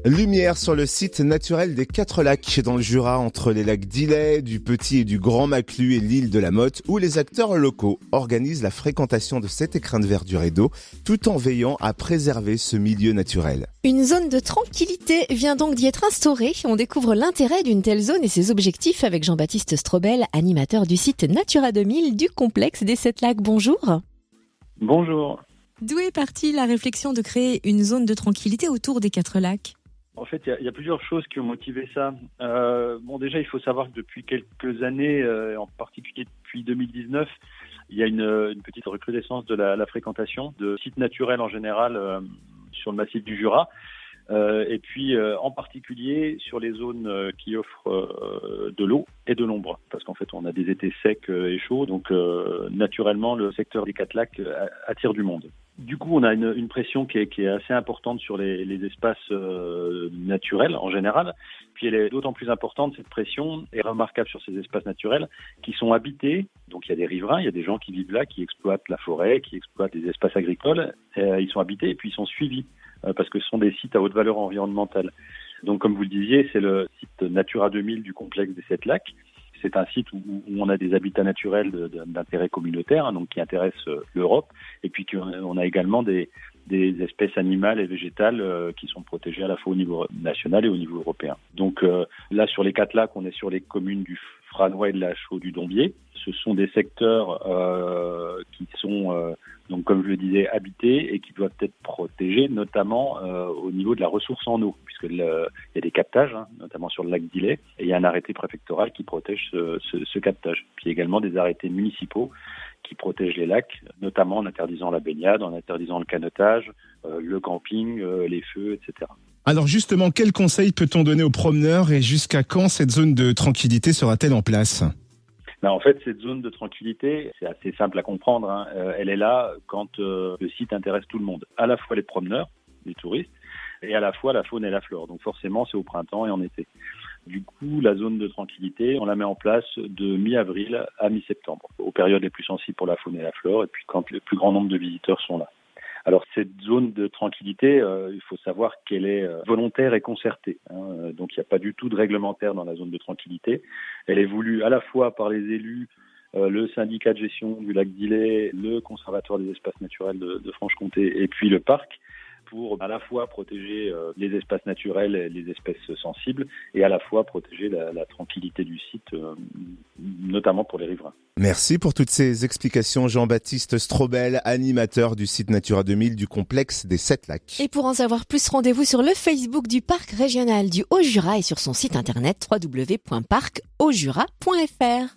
Lumière sur le site naturel des Quatre Lacs dans le Jura, entre les lacs d'Illay, du Petit et du Grand Maclus et l'île de la Motte, où les acteurs locaux organisent la fréquentation de cet écrin de verdure et d'eau, tout en veillant à préserver ce milieu naturel. Une zone de tranquillité vient donc d'y être instaurée. On découvre l'intérêt d'une telle zone et ses objectifs avec Jean-Baptiste Strobel, animateur du site Natura 2000 du complexe des Sept Lacs. Bonjour. Bonjour. D'où est partie la réflexion de créer une zone de tranquillité autour des Quatre Lacs ? En fait, il y a plusieurs choses qui ont motivé ça. Déjà, il faut savoir que depuis quelques années, en particulier depuis 2019, il y a une petite recrudescence de la fréquentation de sites naturels en général sur le massif du Jura. Et puis en particulier sur les zones qui offrent de l'eau et de l'ombre, parce qu'en fait on a des étés secs et chauds, donc naturellement le secteur des Quatre Lacs attire du monde. Du coup, on a une pression qui est assez importante sur les espaces naturels en général. Puis elle est d'autant plus importante, cette pression est remarquable sur ces espaces naturels qui sont habités. Donc il y a des riverains, il y a des gens qui vivent là, qui exploitent la forêt, qui exploitent des espaces agricoles. Ils sont habités et puis ils sont suivis parce que ce sont des sites à haute valeur environnementale. Donc comme vous le disiez, c'est le site Natura 2000 du complexe des Sept Lacs. C'est un site où on a des habitats naturels d'intérêt communautaire, donc qui intéressent l'Europe, et puis on a également des espèces animales et végétales qui sont protégées à la fois au niveau national et au niveau européen. Donc là, sur les Quatre Lacs, on est sur les communes du Franois et de la Chaux-du-Dombier. Ce sont des secteurs qui sont, donc comme je le disais, habités et qui doivent être protégés, notamment au niveau de la ressource en eau, puisqu'il y a des captages, notamment sur le lac d'Illay, et il y a un arrêté préfectoral qui protège ce captage. Puis également des arrêtés municipaux qui protègent les lacs, notamment en interdisant la baignade, en interdisant le canotage, le camping, les feux, etc. Alors justement, quels conseils peut-on donner aux promeneurs et jusqu'à quand cette zone de tranquillité sera-t-elle en place ? En fait, cette zone de tranquillité, c'est assez simple à comprendre. Elle est là quand le site intéresse tout le monde, à la fois les promeneurs, les touristes, et à la fois la faune et la flore. Donc forcément, c'est au printemps et en été. Du coup, la zone de tranquillité, on la met en place de mi-avril à mi-septembre, aux périodes les plus sensibles pour la faune et la flore, et puis quand le plus grand nombre de visiteurs sont là. Alors cette zone de tranquillité, il faut savoir qu'elle est volontaire et concertée. Donc il n'y a pas du tout de réglementaire dans la zone de tranquillité. Elle est voulue à la fois par les élus, le syndicat de gestion du lac d'Illay, le conservatoire des espaces naturels de Franche-Comté et puis le parc, pour à la fois protéger les espaces naturels et les espèces sensibles et à la fois protéger la tranquillité du site, notamment pour les riverains. Merci pour toutes ces explications, Jean-Baptiste Strobel, animateur du site Natura 2000 du complexe des Sept Lacs. Et pour en savoir plus, rendez-vous sur le Facebook du Parc régional du Haut-Jura et sur son site internet www.parcaujura.fr.